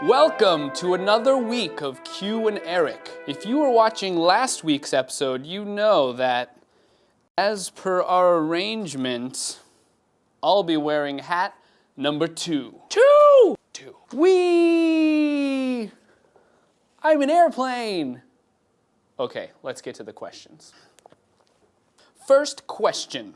Welcome to another week of Q and Erik. If you were watching last week's episode, you know that, as per our arrangement, I'll be wearing hat number 2. Two! Whee! I'm an airplane! Okay, let's get to the questions. First question.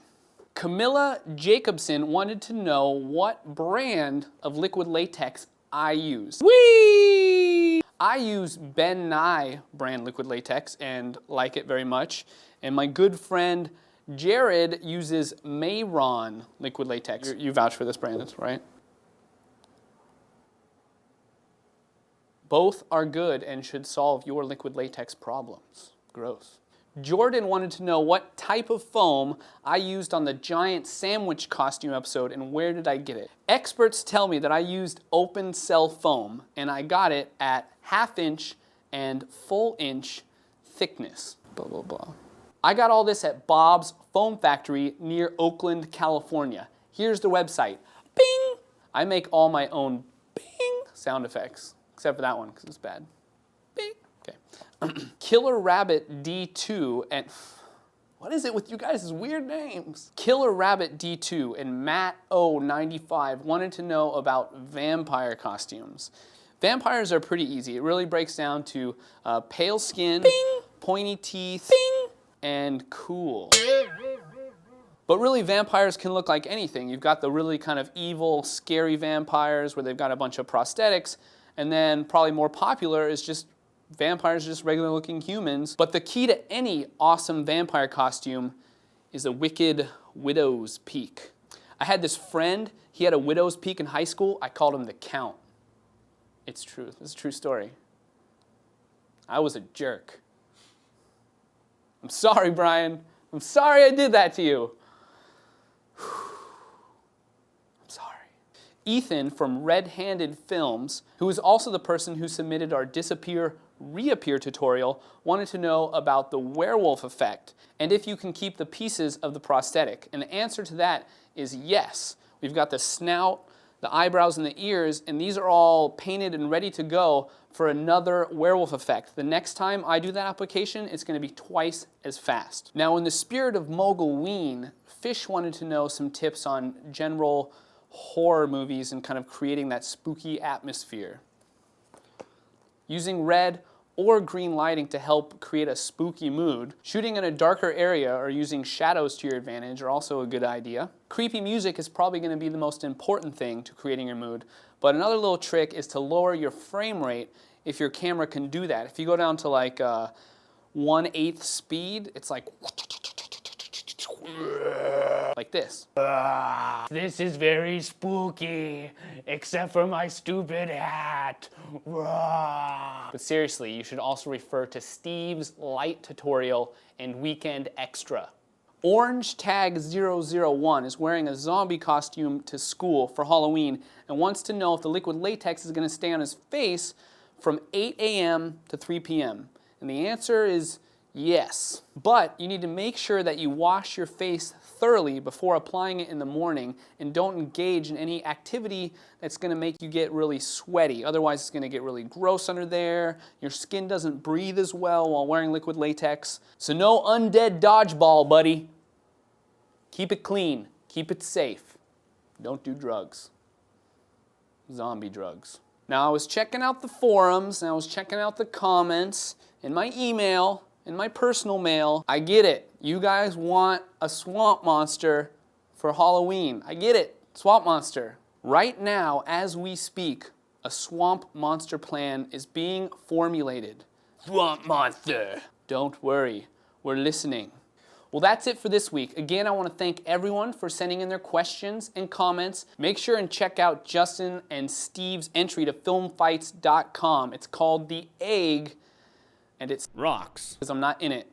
Camilla Jacobson wanted to know what brand of liquid latex I use. Whee! I use Ben Nye brand liquid latex and like it very much. And my good friend Jared uses Mayron liquid latex. You vouch for this brand, right? Both are good and should solve your liquid latex problems. Gross. Jordan wanted to know what type of foam I used on the giant sandwich costume episode and where did I get it. Experts tell me that I used open cell foam and I got it at 1/2 inch and full inch thickness. Blah, blah, blah. I got all this at Bob's Foam Factory near Oakland, California. Here's the website. Bing! I make all my own bing sound effects, except for that one because it's bad. Bing. Okay. Killer Rabbit D2 and what is it with you guys' weird names? Killer Rabbit D2 and Matt O95 wanted to know about vampire costumes. Vampires are pretty easy. It really breaks down to pale skin, bing, pointy teeth, bing, and cool. But really, vampires can look like anything. You've got the really kind of evil, scary vampires where they've got a bunch of prosthetics, and then probably more popular is just vampires are just regular looking humans. But the key to any awesome vampire costume is a wicked widow's peak. I had this friend, he had a widow's peak in high school. I called him the Count. It's true, it's a true story. I was a jerk. I'm sorry, Brian. I'm sorry I did that to you. I'm sorry. Ethan from Red Handed Films, who is also the person who submitted our Disappear Reappear tutorial, wanted to know about the werewolf effect and if you can keep the pieces of the prosthetic. And the answer to that is yes. We've got the snout, the eyebrows, and the ears, and these are all painted and ready to go for another werewolf effect. The next time I do that application, it's going to be twice as fast. Now, in the spirit of Mogulween, Fish wanted to know some tips on general horror movies and kind of creating that spooky atmosphere. Using red or green lighting to help create a spooky mood. Shooting in a darker area or using shadows to your advantage are also a good idea. Creepy music is probably going to be the most important thing to creating your mood, but another little trick is to lower your frame rate if your camera can do that. If you go down to like 1/8 speed, it's like this. This is very spooky, except for my stupid hat. But seriously, you should also refer to Steve's light tutorial and Weekend Extra. Orange Tag 001 is wearing a zombie costume to school for Halloween and wants to know if the liquid latex is going to stay on his face from 8 a.m. to 3 p.m. And the answer is yes. But you need to make sure that you wash your face thoroughly before applying it in the morning and don't engage in any activity that's going to make you get really sweaty. Otherwise, it's going to get really gross under there. Your skin doesn't breathe as well while wearing liquid latex. So no Undead Dodgeball, buddy. Keep it clean. Keep it safe. Don't do drugs. Zombie drugs. Now, I was checking out the forums, and I was checking out the comments in my email, in my personal mail. I get it. You guys want a swamp monster for Halloween. I get it. Swamp monster. Right now, as we speak, a swamp monster plan is being formulated. Swamp monster. Don't worry. We're listening. Well, that's it for this week. Again, I want to thank everyone for sending in their questions and comments. Make sure and check out Justin and Steve's entry to filmfights.com. It's called The Egg, and it's Rocks. because I'm not in it.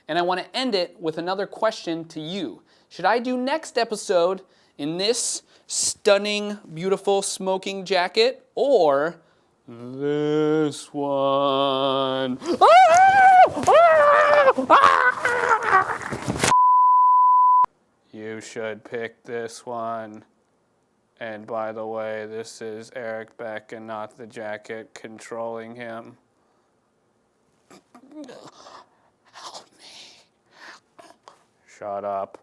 And I want to end it with another question to you. Should I do next episode in this stunning, beautiful smoking jacket or this one? You should pick this one. And by the way, this is Erik Beck and not the jacket controlling him. Help me. Shut up.